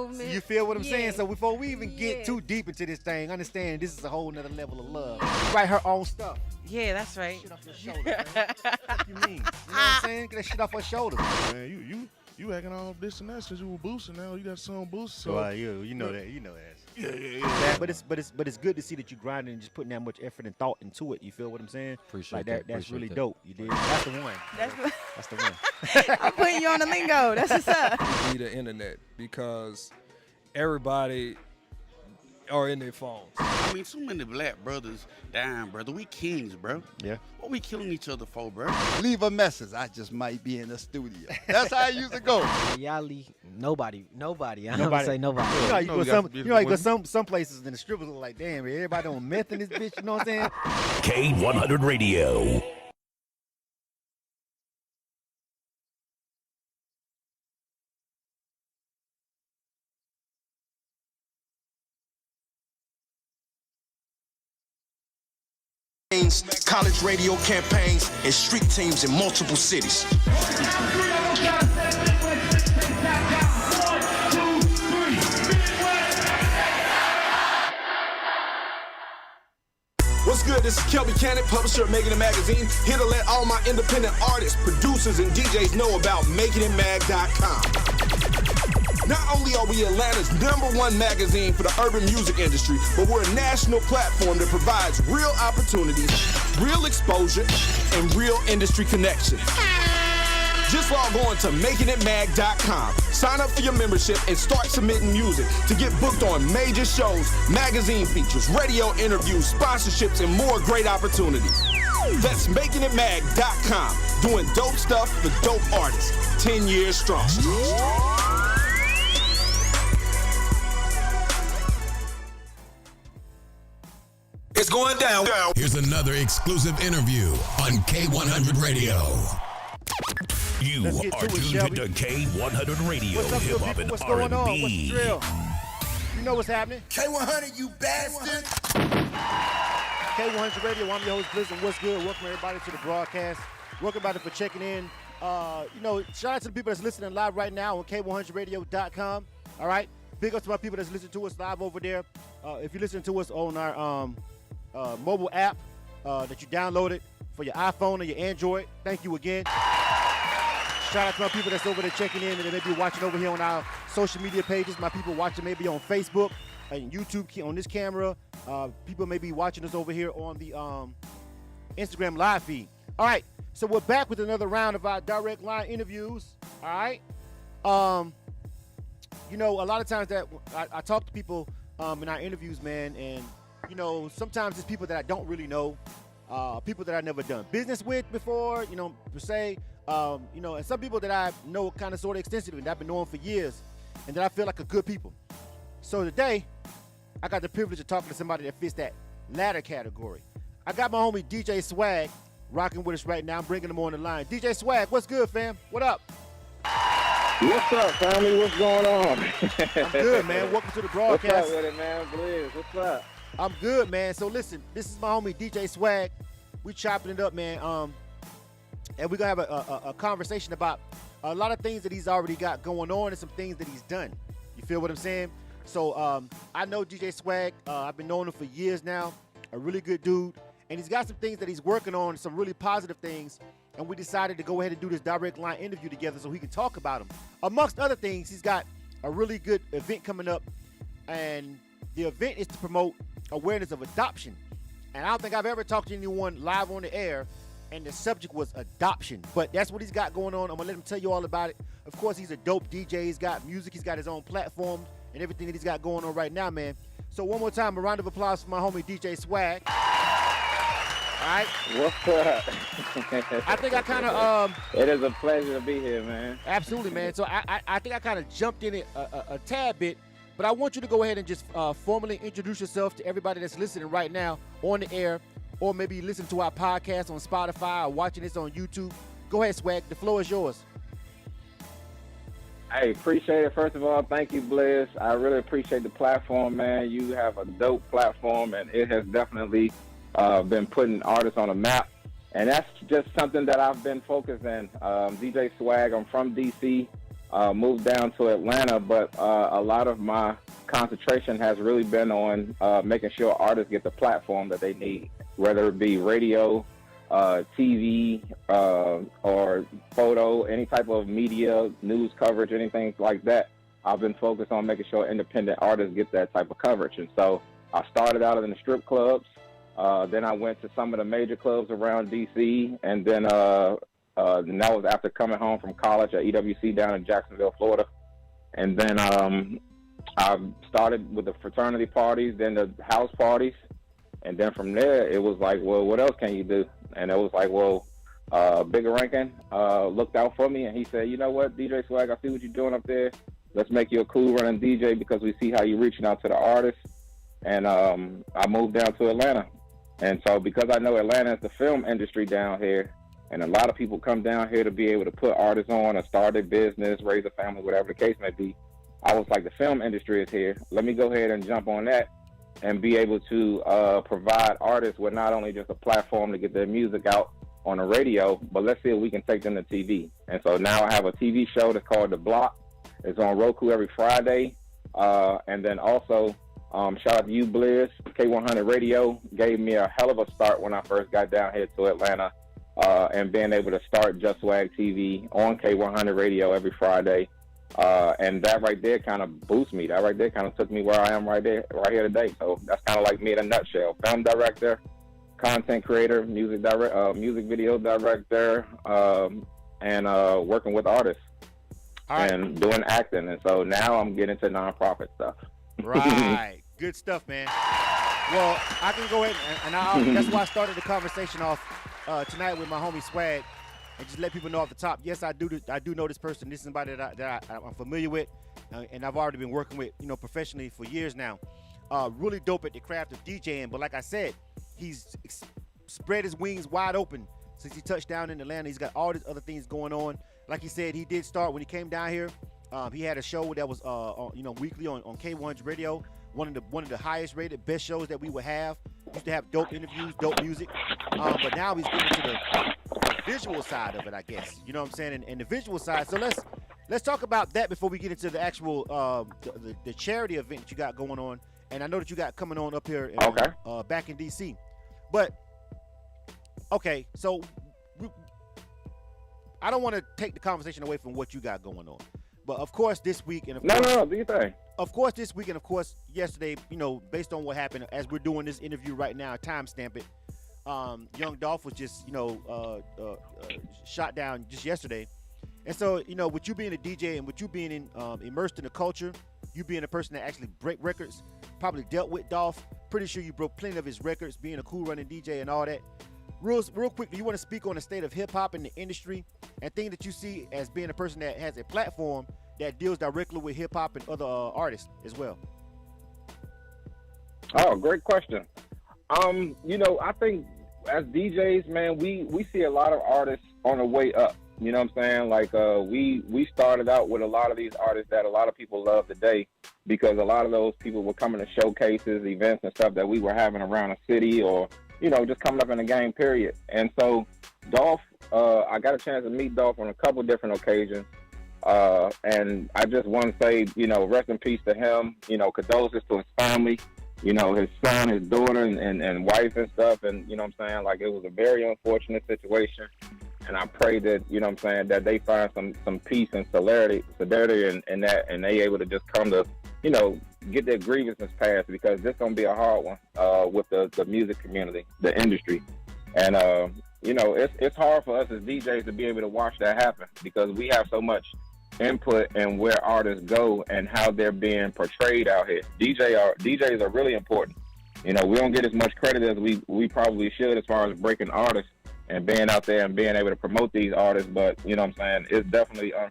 movement. You feel what I'm saying? So before we even get too deep into this thing, understand this is a whole nother level of love. Write her own stuff. Yeah, that's right. Shit off your shoulder, man. What you mean? You know what I'm saying? Get that shit off her shoulder. Man, you acting all this and that since you were boosting. Now you got some boost. So you know that. Yeah. But it's good to see that you grinding and just putting that much effort and thought into it. You feel what I'm saying? Appreciate like that. That's really that. dope. You did. That's the one. That's the one. I'm putting you on the lingo. That's what's up. Be the internet because everybody are in their phones. I mean, so many black brothers dying, brother. We kings, bro. Yeah. What we killing each other for, bro? Leave a message. I just might be in the studio. That's how I used to go. Y'all leave nobody. I don't say nobody. You know how you go some places and the strippers are like, damn, everybody on meth in this bitch. You know what I'm saying? K100 Radio. College radio campaigns, and street teams in multiple cities. What's good? This is Kelby Cannon, publisher of Making It Magazine, here to let all my independent artists, producers, and DJs know about MakingItMag.com. Not only are we Atlanta's #1 magazine for the urban music industry, but we're a national platform that provides real opportunities, real exposure, and real industry connections. Just log on to MakingItMag.com, sign up for your membership, and start submitting music to get booked on major shows, magazine features, radio interviews, sponsorships, and more great opportunities. That's MakingItMag.com, doing dope stuff for dope artists, 10 years strong. It's going down. Here's another exclusive interview on K100 Radio. You are tuned into K100 Radio. What's up, Hip Hop people? and What's going on? What's the R&B. drill? You know what's happening? K100, you bastard. K100 Radio. I'm your host, Blizzard. What's good? Welcome everybody to the broadcast. Welcome everybody for checking in. Shout out to the people that's listening live right now on K100Radio.com. All right. Big up to my people that's listening to us live over there. If you listen to us on our mobile app that you downloaded for your iPhone or your Android, thank you again. Shout out to my people that's over there checking in and they may be watching over here on our social media pages. My people watching maybe on Facebook and YouTube on this camera. People may be watching us over here on the Instagram live feed. All right, so we're back with another round of our direct line interviews. All right. A lot of times that I talk to people in our interviews, man, and, sometimes it's people that I don't really know, people that I've never done business with before, per se, and some people that I know kind of sort of extensively and I've been knowing for years and that I feel like are good people. So today, I got the privilege of talking to somebody that fits that latter category. I got my homie DJ Swagg rocking with us right now. I'm bringing him on the line. DJ Swagg, what's good, fam? What up? What's up, family? What's going on? I'm good, man. Welcome to the broadcast. What's up with it, man? Blizz, what's up? I'm good, man. So listen, this is my homie DJ Swagg. We chopping it up, man. And we're gonna have a conversation about a lot of things that he's already got going on and some things that he's done. You feel what I'm saying? So I know DJ Swagg. I've been knowing him for years now. A really good dude, and he's got some things that he's working on, some really positive things. And we decided to go ahead and do this direct line interview together so he can talk about them. Amongst other things, he's got a really good event coming up, and the event is to promote awareness of adoption. And I don't think I've ever talked to anyone live on the air, and the subject was adoption. But that's what he's got going on. I'm going to let him tell you all about it. Of course, he's a dope DJ. He's got music. He's got his own platform and everything that he's got going on right now, man. So one more time, a round of applause for my homie DJ Swagg. All right. What's up? I think I kind of it is a pleasure to be here, man. Absolutely, man. So I think I kind of jumped in it a tad bit, but I want you to go ahead and just formally introduce yourself to everybody that's listening right now on the air, or maybe listen to our podcast on Spotify or watching this on YouTube. Go ahead, Swagg. The floor is yours. Hey, appreciate it. First of all, thank you, Blizz. I really appreciate the platform, man. You have a dope platform, and it has definitely been putting artists on a map, and that's just something that I've been focused in. DJ Swagg, I'm from DC, moved down to Atlanta, but a lot of my concentration has really been on making sure artists get the platform that they need, whether it be radio, TV, or photo, any type of media, news coverage, anything like that. I've been focused on making sure independent artists get that type of coverage. And so I started out in the strip clubs. Then I went to some of the major clubs around D.C. And then that was after coming home from college at EWC down in Jacksonville, Florida. And then I started with the fraternity parties, then the house parties. And then from there, it was like, well, what else can you do? And it was like, well, Bigger Rankin looked out for me, and he said, you know what, DJ Swagg, I see what you're doing up there. Let's make you a cool running DJ because we see how you're reaching out to the artists. And I moved down to Atlanta. And so because I know Atlanta is the film industry down here, and a lot of people come down here to be able to put artists on or start their business, raise a family, whatever the case may be, I was like, the film industry is here. Let me go ahead and jump on that and be able to provide artists with not only just a platform to get their music out on the radio, but let's see if we can take them to TV. And so now I have a TV show that's called The Block. It's on Roku every Friday. And then also, shout out to you, Blizz. K100 Radio gave me a hell of a start when I first got down here to Atlanta, and being able to start Just Swag TV on K100 Radio every Friday. And that right there kind of boosts me. That right there kind of took me where I am right here today. So that's kind of like me in a nutshell. Film director, content creator, music video director, and working with artists. Right. And doing acting. And so now I'm getting into nonprofit stuff. Right. Good stuff, man. Well, I can go ahead and that's why I started the conversation off tonight with my homie Swagg, and just let people know off the top. Yes, I do know this person. This is somebody that I'm familiar with, and I've already been working with, professionally for years now. Really dope at the craft of DJing. But like I said, he's spread his wings wide open since he touched down in Atlanta. He's got all these other things going on. Like he said, he did start when he came down here. He had a show that was, weekly on K100 Radio. One of the highest rated, best shows that we would have. Used to have dope interviews, dope music. But now he's getting to the visual side of it, I guess. You know what I'm saying? And the visual side. So let's talk about that before we get into the actual the charity event that you got going on. And I know that you got coming on up here back in D.C. But okay, so I don't want to take the conversation away from what you got going on. But of course this week and do your thing. Of course this week and of course yesterday, based on what happened as we're doing this interview right now, timestamp it. Young Dolph was just, shot down just yesterday. And so, with you being a DJ and with you being immersed in the culture, you being a person that actually break records, probably dealt with Dolph, pretty sure you broke plenty of his records, being a cool running DJ and all that. Real quick, do you want to speak on the state of hip-hop in the industry and things that you see as being a person that has a platform that deals directly with hip-hop and other artists as well? Oh, great question. I think as DJs, man, we see a lot of artists on the way up. You know what I'm saying? Like, we started out with a lot of these artists that a lot of people love today because a lot of those people were coming to showcases, events and stuff that we were having around the city or, just coming up in the game, period. And so Dolph, I got a chance to meet Dolph on a couple different occasions. And I just want to say, rest in peace to him, condolences to his family, his son, his daughter and wife and stuff. And, what I'm saying? Like, it was a very unfortunate situation. And I pray that, that they find some peace and solidarity in that, and they able to just come to, get their grievances passed, because this going to be a hard one with the music community, the industry. And, it's hard for us as DJs to be able to watch that happen because we have so much input in where artists go and how they're being portrayed out here. DJs are really important. We don't get as much credit as we probably should as far as breaking artists and being out there and being able to promote these artists. But, it's definitely a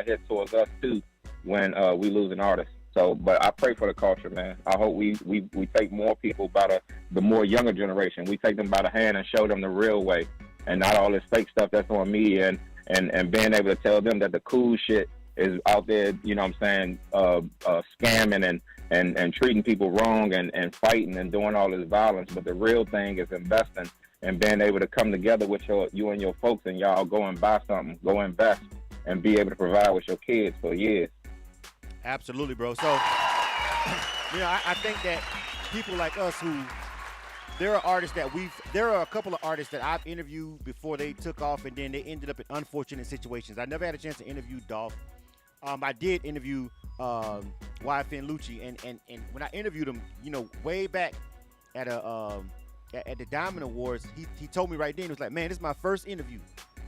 hit towards us too when we lose an artist. So, but I pray for the culture, man. I hope we take more people by the more younger generation. We take them by the hand and show them the real way and not all this fake stuff that's on media and being able to tell them that the cool shit is out there, scamming and treating people wrong and fighting and doing all this violence. But the real thing is investing and being able to come together with you and your folks and y'all go and buy something, go invest and be able to provide with your kids for years. Absolutely, bro. So, I think that people like us there are a couple of artists that I've interviewed before they took off, and then they ended up in unfortunate situations. I never had a chance to interview Dolph. I did interview YFN Lucci, and when I interviewed him, way back at at the Diamond Awards, he told me right then, he was like, man, this is my first interview.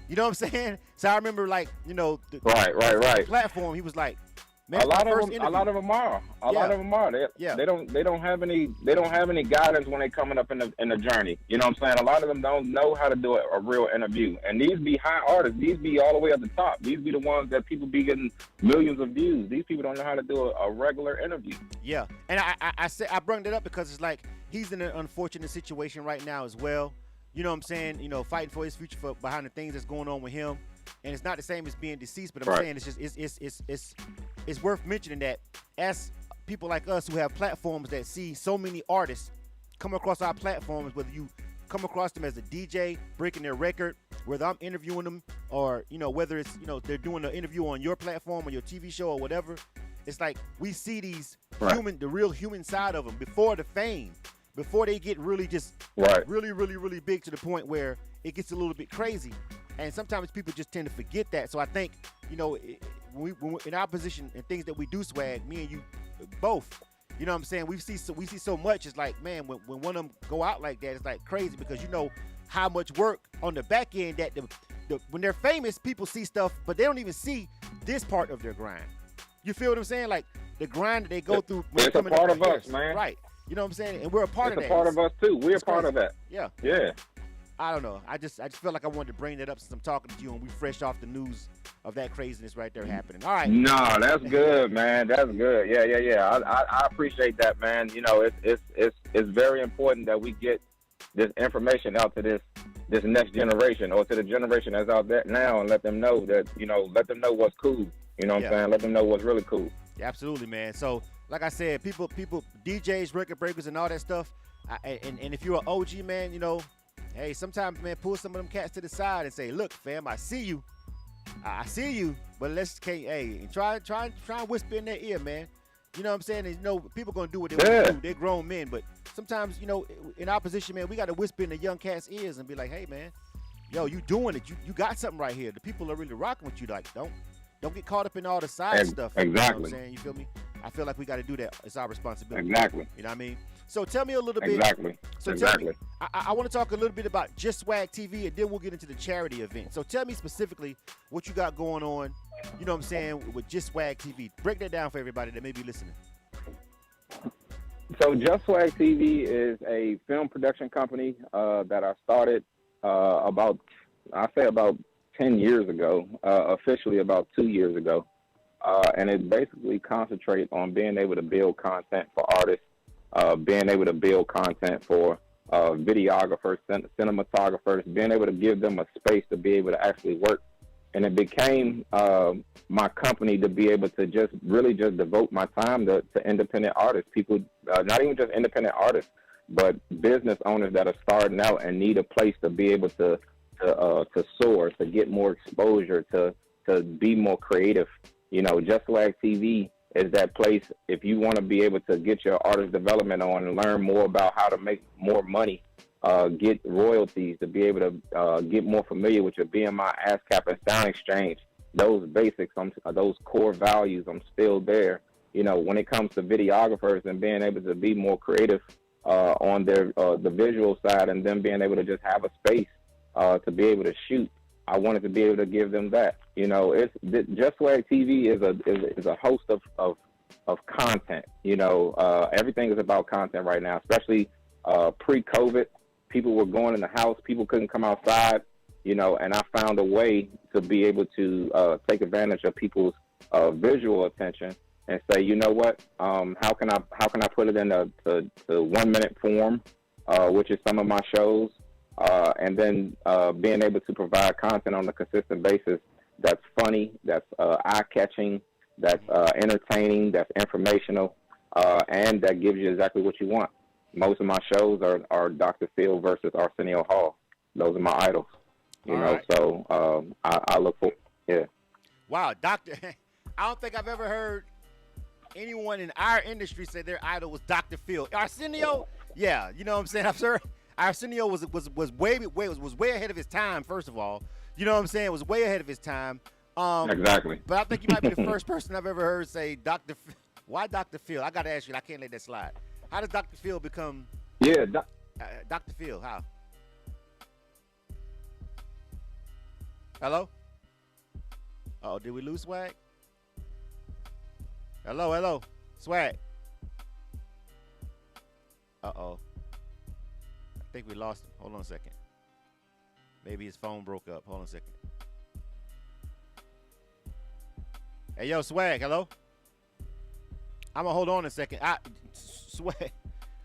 You know what I'm saying? So I remember, like, the platform, he was like, man, a lot of them are. A lot of them are. They don't have any guidance when they're coming up in the journey. You know what I'm saying? A lot of them don't know how to do a real interview. And these be high artists. These be all the way at the top. These be the ones that people be getting millions of views. These people don't know how to do a regular interview. Yeah. And I brought that up because it's like he's in an unfortunate situation right now as well. You know what I'm saying? Fighting for his future behind the things that's going on with him. And it's not the same as being deceased, but I'm saying it's worth mentioning that as people like us who have platforms that see so many artists come across our platforms, whether you come across them as a DJ breaking their record, whether I'm interviewing them, or whether it's they're doing an interview on your platform or your TV show or whatever, it's like we see these the real human side of them before the fame, before they get really just really, really, really big to the point where it gets a little bit crazy. And sometimes people just tend to forget that. So I think, when we in our position and things that we do, Swag, me and you both, you know what I'm saying? We see so much. It's like, man, when one of them go out like that, it's like crazy because you know how much work on the back end that when they're famous, people see stuff, but they don't even see this part of their grind. You feel what I'm saying? Like the grind that they go through. When it's a part of us, man. Right. You know what I'm saying? And we're a part of that. It's a part of us too. We're a part of that. Yeah. Yeah. I don't know. I just felt like I wanted to bring that up since I'm talking to you and we fresh off the news of that craziness right there happening. All right. No, that's good, man. That's good. Yeah. I appreciate that, man. It's very important that we get this information out to this next generation or to the generation that's out there now and let them know that, let them know what's cool. You know what I'm saying? Let them know what's really cool. Yeah, absolutely, man. So, like I said, people, DJs, record breakers, and all that stuff. And if you're an OG, man, hey, sometimes, man, pull some of them cats to the side and say, look, fam, I see you, but try and whisper in their ear, man. You know what I'm saying? And, people going to do what they want to do. They're grown men, but sometimes, in our position, man, we got to whisper in the young cat's ears and be like, hey, man, yo, you doing it. You got something right here. The people are really rocking with you. Like, don't get caught up in all the side stuff. Exactly. You know what I'm saying? You feel me? I feel like we got to do that. It's our responsibility. Exactly. You know what I mean? So tell me a little bit. Exactly. So tell me, I want to talk a little bit about Just Swag TV, and then we'll get into the charity event. So tell me specifically what you got going on, you know what I'm saying, with Just Swag TV. Break that down for everybody that may be listening. So Just Swag TV is a film production company that I started about 10 years ago, officially about 2 years ago. And it basically concentrates on being able to build content for artists, being able to build content for videographers, cinematographers, being able to give them a space to be able to actually work. And it became my company to be able to just devote my time to independent artists, people, not even just independent artists, but business owners that are starting out and need a place to be able to soar, to get more exposure, to be more creative. Just Swag TV is that place if you want to be able to get your artist development on and learn more about how to make more money, get royalties, to be able to get more familiar with your BMI, ASCAP, and Sound Exchange. Those basics, those core values, I'm still there. When it comes to videographers and being able to be more creative on the visual side, and then being able to just have a space to be able to shoot, I wanted to be able to give them that. Just Swag TV is a host of content. Everything is about content right now, especially pre-COVID. People were going in the house. People couldn't come outside, and I found a way to be able to take advantage of people's visual attention and say, you know what, how can I put it in the 1 minute form, which is some of my shows. And then being able to provide content on a consistent basis that's funny, that's eye-catching, that's entertaining, that's informational, and that gives you exactly what you want. Most of my shows are Dr. Phil versus Arsenio Hall. Those are my idols. So I look for, yeah. Wow, Doctor. I don't think I've ever heard anyone in our industry say their idol was Dr. Phil. Arsenio, yeah, you know what I'm saying. I'm sure Arsenio was way ahead of his time. First of all, you know what I'm saying, was way ahead of his time. Exactly. But I think you might be the first person I've ever heard say Dr. Why Dr. Phil? I got to ask you. I can't let that slide. How does Dr. Phil become? Yeah, Dr. Phil. How? Hello? Oh, did we lose Swagg? Hello, Swagg. Uh-oh. I think we lost him. Hold on a second. Maybe his phone broke up. Hold on a second. Hey, yo, Swagg, hello? I'm going to hold on a second. Swagg,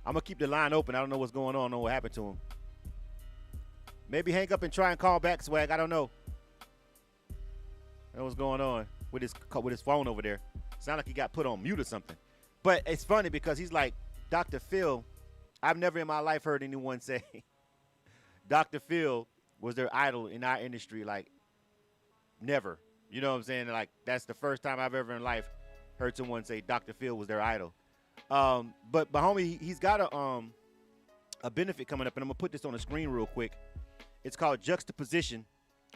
I'm going to keep the line open. I don't know what's going on. I don't know what happened to him. Maybe hang up and try and call back, Swagg. I don't know. I don't know what's going on with his phone over there. Sound like he got put on mute or something. But it's funny because he's like, Dr. Phil, I've never in my life heard anyone say Dr. Phil was their idol in our industry. Like, never. You know what I'm saying? Like, that's the first time I've ever in life heard someone say Dr. Phil was their idol. But my homie, he's got a benefit coming up, and I'm going to put this on the screen real quick. It's called Juxtaposition.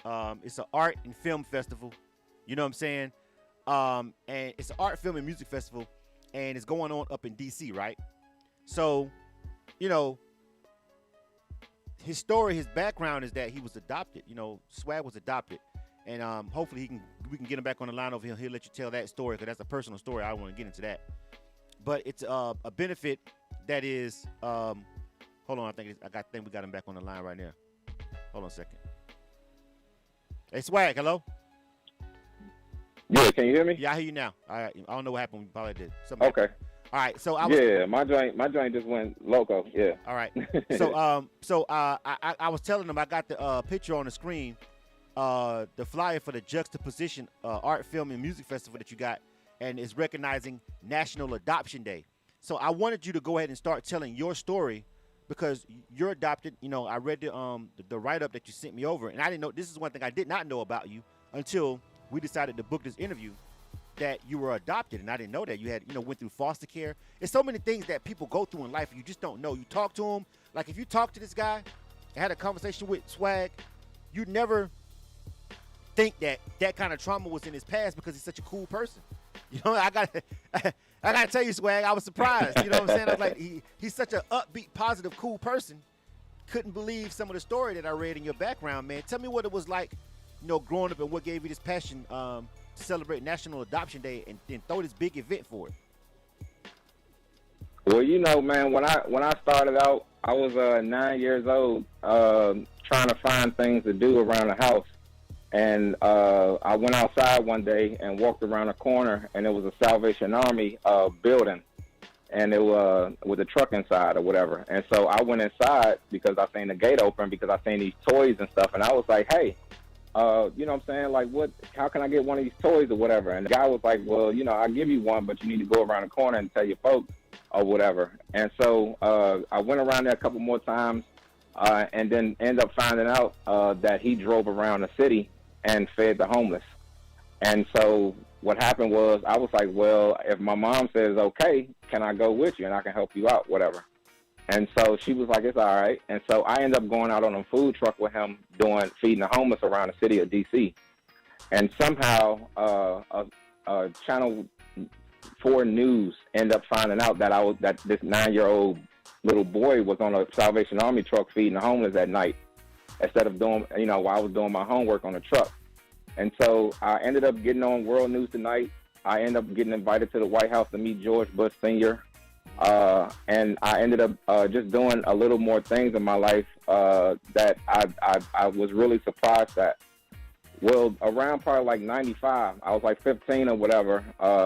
It's an art and film festival. You know what I'm saying? And it's an art, film, and music festival, and it's going on up in D.C., right? So, you know, his story, his background is that he was adopted. You know, Swagg was adopted, and hopefully we can get him back on the line over here. He'll let you tell that story because that's a personal story. I don't want to get into that, but it's a benefit that is. Hold on, I think we got him back on the line right now. Hold on a second. Hey, Swagg, hello. Yeah, can you hear me? Yeah, I hear you now. All right, I don't know what happened. We probably did something. Okay. All right, so my joint just went loco. Yeah. All right. So I was telling them I got the picture on the screen, the flyer for the Juxtaposition Art, Film, and Music Festival that you got, and it's recognizing National Adoption Day. So I wanted you to go ahead and start telling your story because you're adopted. You know, I read the write-up that you sent me over, and I didn't know. This is one thing I did not know about you until we decided to book this interview, that you were adopted, and I didn't know that you had, went through foster care. It's so many things that people go through in life and you just don't know. You talk to him, like if you talk to this guy and had a conversation with Swagg, you'd never think that kind of trauma was in his past because he's such a cool person. You know, I gotta tell you, Swagg, I was surprised. You know what I'm saying? I was like, he's such an upbeat, positive, cool person. Couldn't believe some of the story that I read in your background, man. Tell me what it was like, growing up and what gave you this passion to celebrate National Adoption Day and then throw this big event for it. Well, man, when I started out, I was 9 years old, trying to find things to do around the house. And I went outside one day and walked around a corner, and it was a Salvation Army building, and it was with a truck inside or whatever. And so I went inside because I seen the gate open because I seen these toys and stuff, and I was like, hey, you know what I'm saying? Like, how can I get one of these toys or whatever? And the guy was like, well, I'll give you one, but you need to go around the corner and tell your folks or whatever. And so I went around there a couple more times and then ended up finding out that he drove around the city and fed the homeless. And so what happened was I was like, well, if my mom says, okay, can I go with you and I can help you out, whatever. And so she was like, it's all right. And so I ended up going out on a food truck with him feeding the homeless around the city of D.C. And somehow Channel 4 News ended up finding out that this 9-year-old little boy was on a Salvation Army truck feeding the homeless at night instead of doing, while I was doing my homework on the truck. And so I ended up getting on World News Tonight. I ended up getting invited to the White House to meet George Bush Sr., and I ended up just doing a little more things in my life that I was really surprised at. Well, around probably like 95, I was like 15 or whatever,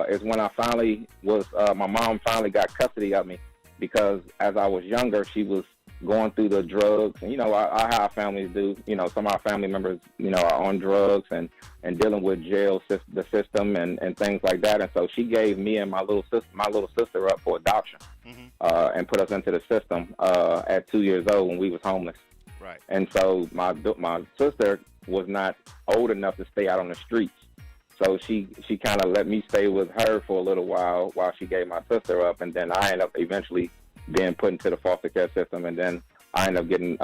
is when I finally my mom finally got custody of me because as I was younger, she was going through the drugs. And, how our families do, some of our family members, are on drugs and dealing with the system and things like that. And so she gave me and my little sister up for adoption, and put us into the system at 2 years old when we was homeless. Right. And so my sister was not old enough to stay out on the streets. So she kind of let me stay with her for a little while she gave my sister up, and then I ended up eventually being put into the foster care system, and then I ended up getting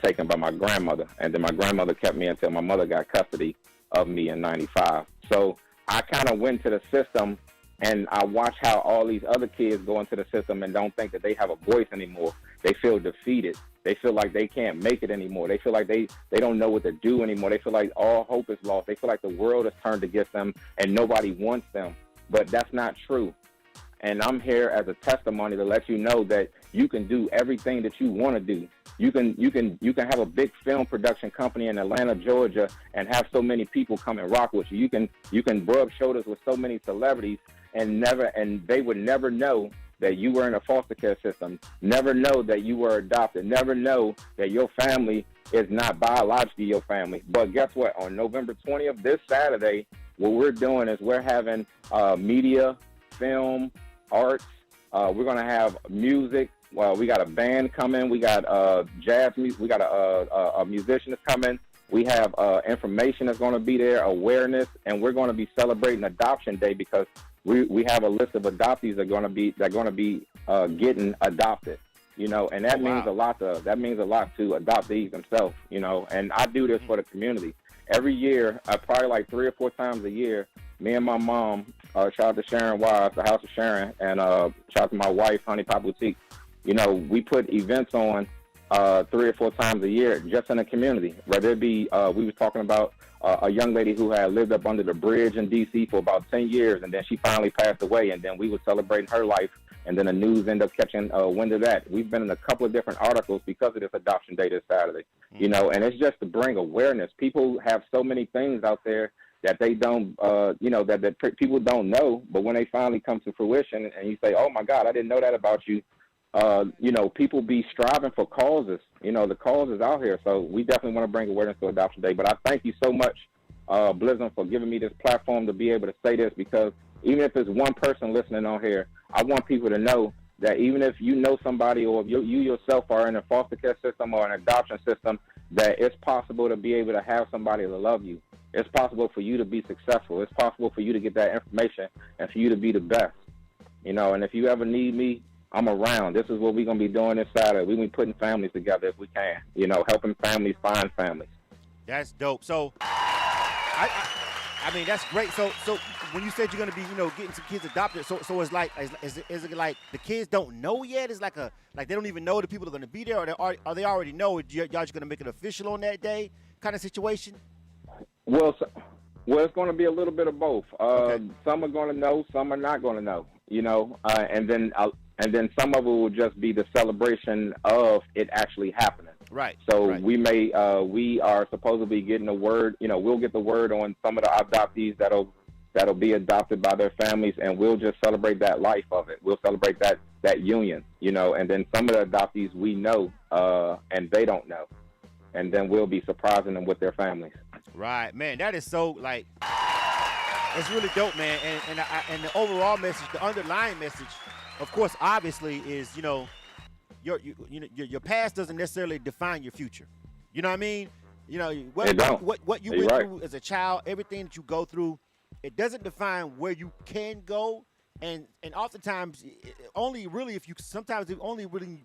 taken by my grandmother, and then my grandmother kept me until my mother got custody of me in '95. So I kind of went to the system, and I watched how all these other kids go into the system and don't think that they have a voice anymore. They feel defeated. They feel like they can't make it anymore. They feel like they don't know what to do anymore. They feel like all hope is lost. They feel like the world has turned against them and nobody wants them. But that's not true. And I'm here as a testimony to let you know that you can do everything that you want to do. You can have a big film production company in Atlanta, Georgia, and have so many people come and rock with you. You can rub shoulders with so many celebrities and they would never know that you were in a foster care system, never know that you were adopted, never know that your family is not biologically your family. But guess what? On November 20th, this Saturday, what we're doing is we're having media, film, arts. We're going to have music. Well, we got a band coming. We got jazz music. We got a musician that's coming. We have information that's going to be there, awareness, and we're going to be celebrating Adoption Day because we have a list of adoptees that are going to be getting adopted, you know, and that means a lot to adoptees themselves, you know. And I do this for the community every year. Probably like 3 or 4 times a year. Me and my mom, shout out to Sharon Wise, the House of Sharon, and shout out to my wife, Honey Pop Boutique. You know, we put events on 3 or 4 times a year just in the community. Whether it be, we was talking about a young lady who had lived up under the bridge in D.C. for about 10 years, and then she finally passed away, and then we were celebrating her life, and then the news ended up catching wind of that. We've been in a couple of different articles because of this Adoption Day this Saturday, you know, and it's just to bring awareness. People have so many things out there that they don't, you know, that people don't know, but when they finally come to fruition and you say, oh, my God, I didn't know that about you, you know, people be striving for causes. You know, the cause is out here. So we definitely want to bring awareness to Adoption Day. But I thank you so much, Blizzard, for giving me this platform to be able to say this, because even if it's one person listening on here, I want people to know that even if you know somebody or if you yourself are in a foster care system or an adoption system, that it's possible to be able to have somebody to love you. It's possible for you to be successful. It's possible for you to get that information and for you to be the best. You know, and if you ever need me, I'm around. This is what we're going to be doing this Saturday. We're going to be putting families together if we can, you know, helping families find families. That's dope. So, I mean, that's great. So when you said you're going to be, you know, getting some kids adopted, so it's like, is it like the kids don't know yet? It's like they don't even know the people are going to be there, or they already know? Y'all just going to make it official on that day kind of situation? Well, it's going to be a little bit of both. Okay. Some are going to know, some are not going to know, you know, and then some of it will just be the celebration of it actually happening. Right. So right. we are supposedly getting the word, you know, we'll get the word on some of the adoptees that'll be adopted by their families, and we'll just celebrate that life of it. We'll celebrate that union, you know, and then some of the adoptees we know, and they don't know. And then we'll be surprising them with their families. Right, man. That is so, like, it's really dope, man. And the overall message, the underlying message, of course, obviously, is, you know, your past doesn't necessarily define your future. You know what I mean? You know, what you went through as a child, everything that you go through, it doesn't define where you can go. And oftentimes, only really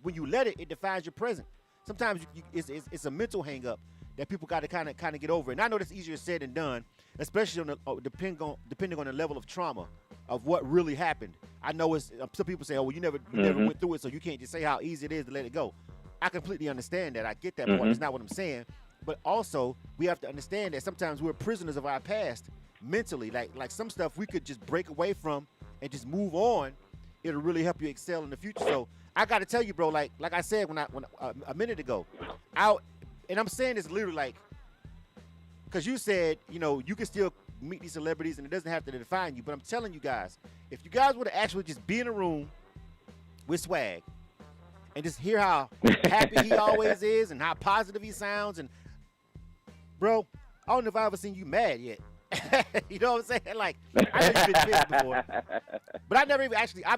when you let it defines your present. Sometimes it's a mental hang-up that people got to kind of get over. And I know that's easier said than done, especially depending on the level of trauma of what really happened. I know some people say, oh, well, you never went through it, so you can't just say how easy it is to let it go. I completely understand that. I get that part. That's not what I'm saying. But also, we have to understand that sometimes we're prisoners of our past mentally. Like some stuff we could just break away from and just move on. It'll really help you excel in the future. So I got to tell you, bro, like I said when a minute ago, and I'm saying this literally like, because you said, you know, you can still meet these celebrities and it doesn't have to define you. But I'm telling you guys, if you guys were to actually just be in a room with Swagg and just hear how happy he always is and how positive he sounds, and bro, I don't know if I've ever seen you mad yet. You know what I'm saying? Like, I know you've been busy before, but I've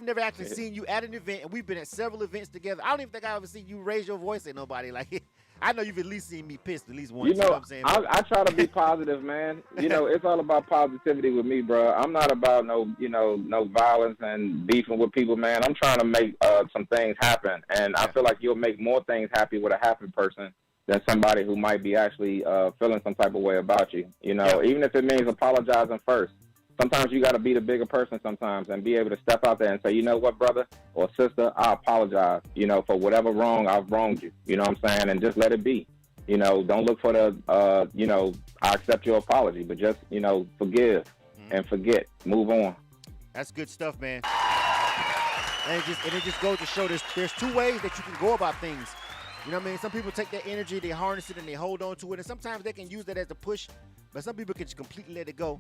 never actually seen you at an event, and we've been at several events together. I don't even think I've ever seen you raise your voice at nobody. Like, I know you've at least seen me pissed at least once. You know, what I'm saying? I try to be positive, man. You know, it's all about positivity with me, bro. I'm not about no violence and beefing with people, man. I'm trying to make some things happen, and I feel like you'll make more things happy with a happy person than somebody who might be actually feeling some type of way about you. You know, even if it means apologizing first. Sometimes you got to be the bigger person sometimes and be able to step out there and say, you know what, brother or sister, I apologize, you know, for whatever wrong I've wronged you. You know what I'm saying? And just let it be. You know, don't look for the, you know, I accept your apology, but just, you know, forgive and forget. Move on. That's good stuff, man. And it just goes to show there's two ways that you can go about things. You know what I mean? Some people take that energy, they harness it, and they hold on to it. And sometimes they can use that as a push, but some people can just completely let it go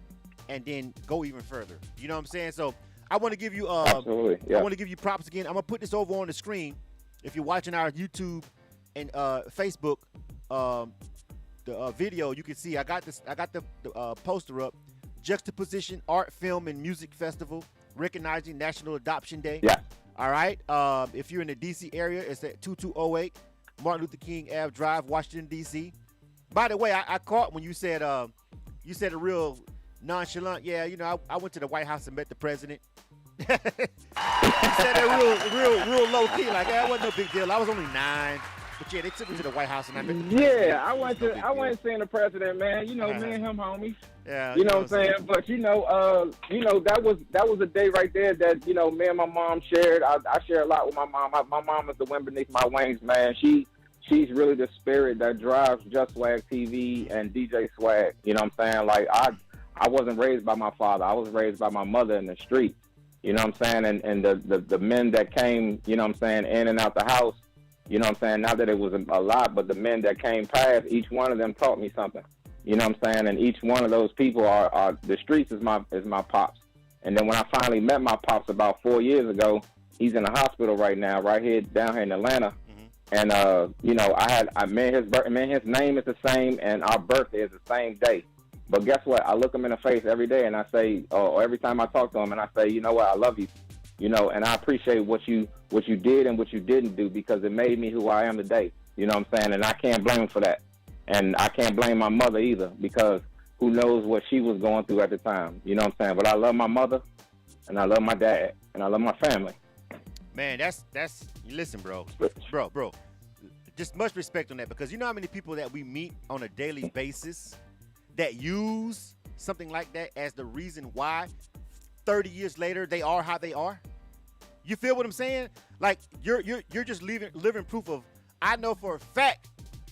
and then go even further. You know what I'm saying? So I want to give you Absolutely. Yeah. I want to give you props again. I'm gonna put this over on the screen. If you're watching our YouTube and Facebook the video, you can see I got the poster up. Juxtaposition Art, Film, and Music Festival recognizing National Adoption Day. Yeah. All right. If you're in the D.C. area, it's at 2208 Martin Luther King Ave Drive, Washington, D.C. By the way, I caught when you said a real nonchalant. Yeah, you know, I went to the White House and met the president. You said that real low key, like, yeah, it wasn't no big deal. I was only 9. But yeah, they took me to the White House and I met the president. Yeah, I went and seen the president, man. You know, me and him homies. Yeah, you know what I'm saying? But that was a day right there that, you know, me and my mom shared. I share a lot with my mom. My mom is the wind beneath my wings, man. She's really the spirit that drives Just Swagg TV and DJ Swagg. You know what I'm saying? Like I wasn't raised by my father. I was raised by my mother in the street. You know what I'm saying? And the men that came, you know what I'm saying, in and out the house, you know what I'm saying? Not that it was a lot, but the men that came past, each one of them taught me something. You know what I'm saying? And each one of those people are the streets is my pops. And then when I finally met my pops about 4 years ago, he's in the hospital right now, right here down here in Atlanta. And you know, his name is the same, and our birthday is the same day. But guess what? I look him in the face every day, and I say, or every time I talk to him, and I say, you know what? I love you. You know, and I appreciate what you did and what you didn't do, because it made me who I am today. You know what I'm saying? And I can't blame him for that. And I can't blame my mother either, because who knows what she was going through at the time. You know what I'm saying? But I love my mother, and I love my dad, and I love my family. Man, that's listen, bro, just much respect on that, because you know how many people that we meet on a daily basis that use something like that as the reason why 30 years later they are how they are. You feel what I'm saying? Like you're just living proof of. I know for a fact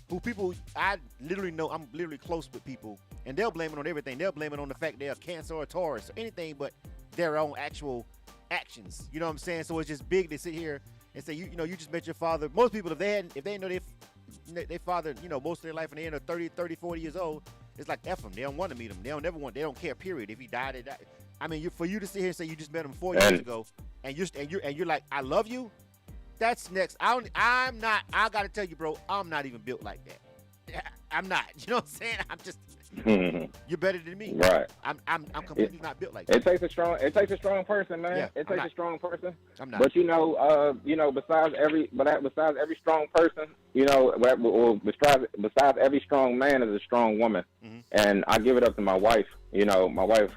who people I literally know. I'm literally close with people, and they'll blame it on everything. They'll blame it on the fact they're a Cancer or a Taurus or anything but their own actual actions. You know what I'm saying? So it's just big to sit here and say, you know, you just met your father. Most people, if they didn't know their father, you know, most of their life, and they're in 30, 40 years old, it's like F them. They don't want to meet him. They don't care, period. If he died, they died. I mean, for you to sit here and say you just met him 4 years ago, and you're like, I love you. That's next. I'm not. I gotta tell you, bro. I'm not even built like that. I'm not. You know what I'm saying? I'm just. You're better than me. Right. I'm completely not built like that. It takes a strong person, man. Yeah, it takes a strong person. I'm not. But besides every strong person, you know, or besides every strong man is a strong woman. Mm-hmm. And I give it up to my wife. You know, my wife,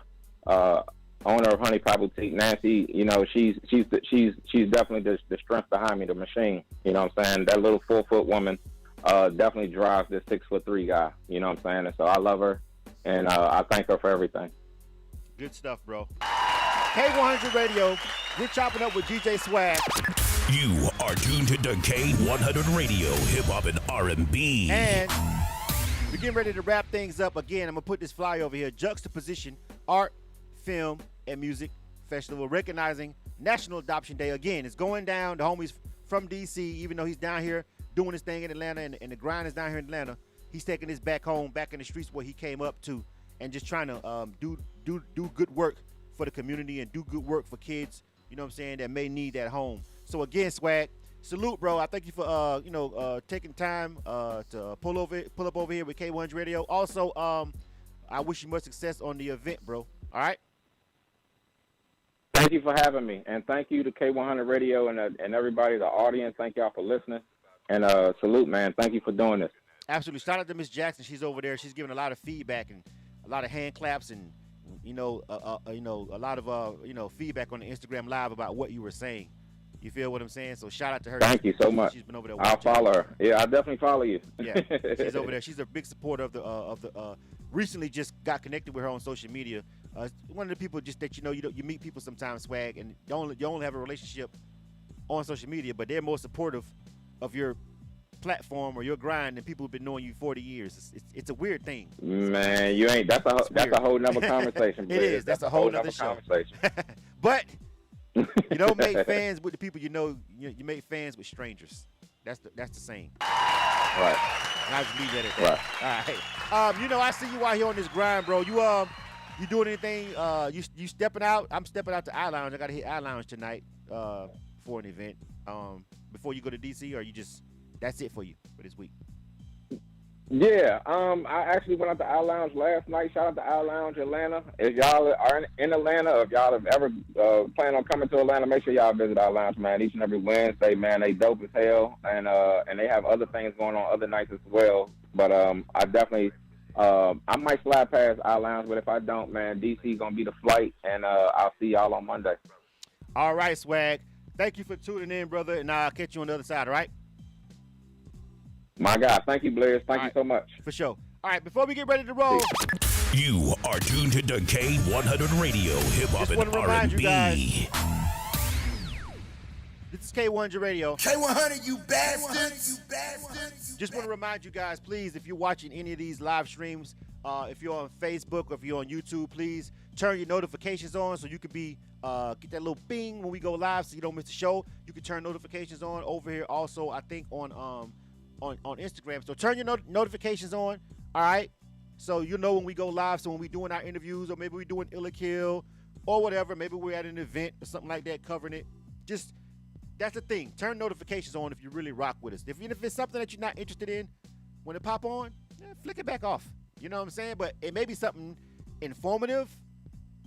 owner of Honey Pie Boutique, Nancy. You know, she's definitely the strength behind me, the machine. You know what I'm saying? That little 4-foot woman definitely drives this 6'3" guy. You know what I'm saying? And so I love her, and I thank her for everything. Good stuff, bro. K100 Radio. We're chopping up with DJ Swagg. You are tuned to K100 Radio, hip hop and R&B. And we're getting ready to wrap things up again. I'm gonna put this flyer over here. Juxtaposition Art, Film, and Music Festival, recognizing National Adoption Day. Again, it's going down. The homie's from D.C., even though he's down here doing his thing in Atlanta, and the grind is down here in Atlanta. He's taking this back home, back in the streets where he came up to, and just trying to do good work for the community and do good work for kids, you know what I'm saying, that may need that home. So again, Swagg, salute, bro. I thank you for taking time to pull up over here with K100 Radio. Also, I wish you much success on the event, bro. All right. Thank you for having me, and thank you to K100 Radio and everybody, the audience. Thank y'all for listening, and salute, man. Thank you for doing this. Absolutely. Shout out to Miss Jackson. She's over there. She's giving a lot of feedback and a lot of hand claps and a lot of feedback on the Instagram Live about what you were saying. You feel what I'm saying? So shout out to her. Thank you so much. She's been over there. I'll follow her. Yeah, I definitely follow you. Yeah, she's over there. She's a big supporter of the. Recently, just got connected with her on social media. One of the people just that you meet people sometimes, Swag, and you only have a relationship on social media, but they're more supportive of your platform or your grind than people who've been knowing you 40 years. It's a weird thing. Man, you ain't. That's a whole nother conversation. It is. That's a whole nother show. Conversation. But you don't make fans with the people you know. You make fans with strangers. That's the saying. Right. And I'll just leave that at that. All right. I see you out here on this grind, bro. You doing anything? You stepping out? I'm stepping out to I Lounge. I got to hit I Lounge tonight for an event. Before you go to DC, or you just that's it for you for this week? Yeah, I actually went out to I Lounge last night. Shout out to I Lounge Atlanta. If y'all are in Atlanta, or if y'all have ever plan on coming to Atlanta, make sure y'all visit I Lounge, man. Each and every Wednesday, man, they dope as hell, and they have other things going on other nights as well. But I definitely I might slide past I Lounge, but if I don't, man, DC gonna be the flight, and I'll see y'all on Monday. All right, Swag. Thank you for tuning in, brother, and I'll catch you on the other side. All right. My God, thank you, Blair. Thank you so much. For sure. All right, before we get ready to roll, you are tuned to K100 Radio, Hip Hop and R&B. This is K100 Radio. K100, you bastards! You bastards! Just want to remind you guys, please, if you're watching any of these live streams, if you're on Facebook or if you're on YouTube, please turn your notifications on so you could be get that little bing when we go live so you don't miss the show. You can turn notifications on over here also, I think, on Instagram. So turn your notifications on, all right? So you know when we go live. So when we're doing our interviews, or maybe we're doing Ill or Kill or whatever, maybe we're at an event or something like that covering it. Just, that's the thing. Turn notifications on if you really rock with us. If it's something that you're not interested in, when it pop on, flick it back off. You know what I'm saying? But it may be something informative.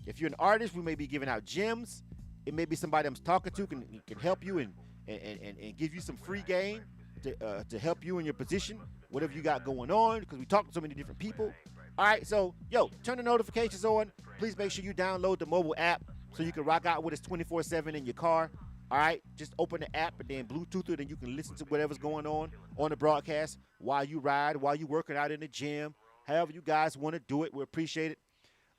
If you're an artist, we may be giving out gems. It may be somebody I'm talking to can help you and give you some free game to help you in your position, whatever you got going on, because we talk to so many different people. All right, so, turn the notifications on. Please make sure you download the mobile app so you can rock out with us 24/7 in your car. All right, just open the app and then Bluetooth it, and you can listen to whatever's going on the broadcast while you ride, while you working out in the gym, however you guys want to do it. We appreciate it.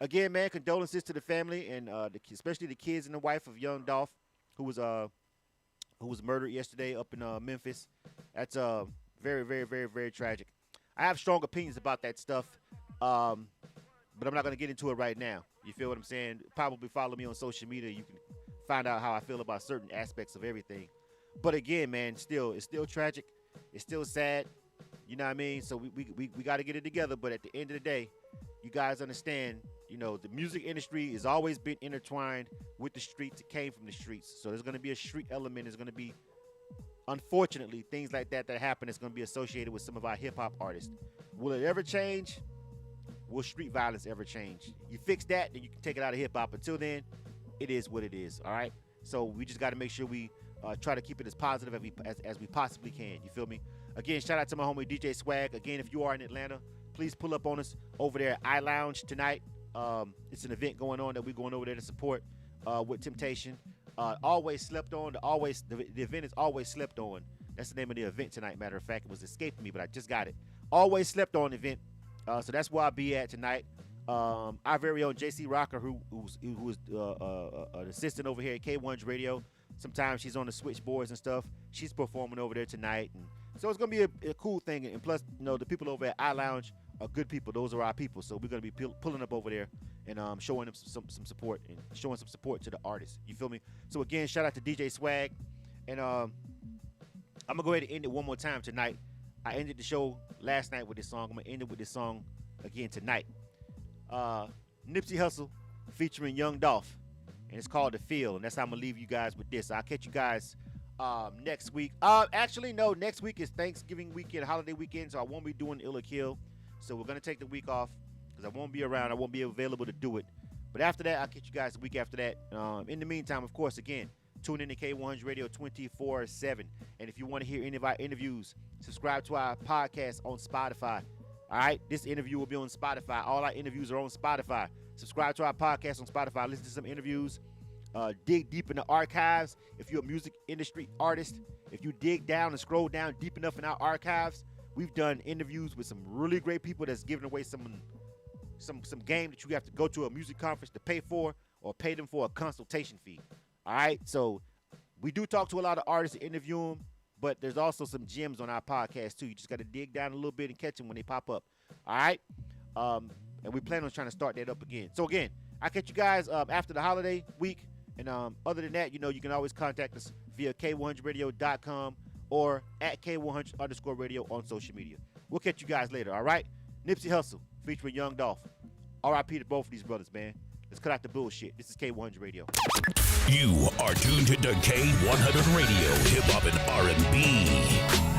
Again, man, condolences to the family and especially the kids and the wife of young Dolph, who was murdered yesterday up in Memphis. That's very, very, very, very tragic. I have strong opinions about that stuff, but I'm not going to get into it right now. You feel what I'm saying? Probably follow me on social media. You can find out how I feel about certain aspects of everything. But again, man, it's still tragic. It's still sad. You know what I mean? So we got to get it together. But at the end of the day, you guys understand, the music industry has always been intertwined with the streets. It came from the streets. So there's going to be a street element. There's going to be, unfortunately, things like that happen. It's going to be associated with some of our hip-hop artists. Will it ever change? Will street violence ever change? You fix that, then you can take it out of hip-hop. Until then, it is what it is, all right? So we just got to make sure we try to keep it as positive as we possibly can. You feel me? Again, shout out to my homie DJ Swagg. Again, if you are in Atlanta, please pull up on us over there at I Lounge tonight. It's an event going on that we're going over there to support with Temptation. Always slept on. The event is Always Slept On. That's the name of the event tonight. Matter of fact, it was escaping me, but I just got it. Always Slept On event. So that's where I'll be at tonight. Our very own JC Rocker, who's an assistant over here at K100 Radio. Sometimes she's on the switchboards and stuff. She's performing over there tonight, and so it's gonna be a cool thing. And plus, the people over at I Lounge are good people. Those are our people. So we're gonna be pulling up over there and showing them some support and showing some support to the artists. You feel me? So again, shout out to DJ Swagg, and I'm gonna go ahead and end it one more time tonight. I ended the show last night with this song. I'm gonna end it with this song again tonight. Nipsey Hussle featuring Young Dolph, and it's called The Feel, and that's how I'm gonna leave you guys with this. I'll catch you guys next week. Actually, no, next week is Thanksgiving weekend, holiday weekend, so I won't be doing Ill or Kill. So we're gonna take the week off because I won't be around. I won't be available to do it. But after that, I'll catch you guys the week after that. In the meantime, of course, again, Tune in to K100 Radio 24/7. And if you want to hear any of our interviews, subscribe to our podcast on Spotify. All right? This interview will be on Spotify. All our interviews are on Spotify. Subscribe to our podcast on Spotify. Listen to some interviews. Dig deep in the archives. If you're a music industry artist, if you dig down and scroll down deep enough in our archives, we've done interviews with some really great people that's giving away some game that you have to go to a music conference to pay for or pay them for a consultation fee. All right? So we do talk to a lot of artists and interview them, but there's also some gems on our podcast too. You just got to dig down a little bit and catch them when they pop up. All right? And we plan on trying to start that up again. So again, I'll catch you guys after the holiday week. And other than that, you know, you can always contact us via K100radio.com or at K100_radio on social media. We'll catch you guys later, all right? Nipsey Hussle featuring Young Dolph. R.I.P. to both of these brothers, man. Let's cut out the bullshit. This is K100 Radio. You are tuned to K100 Radio, hip hop and R&B.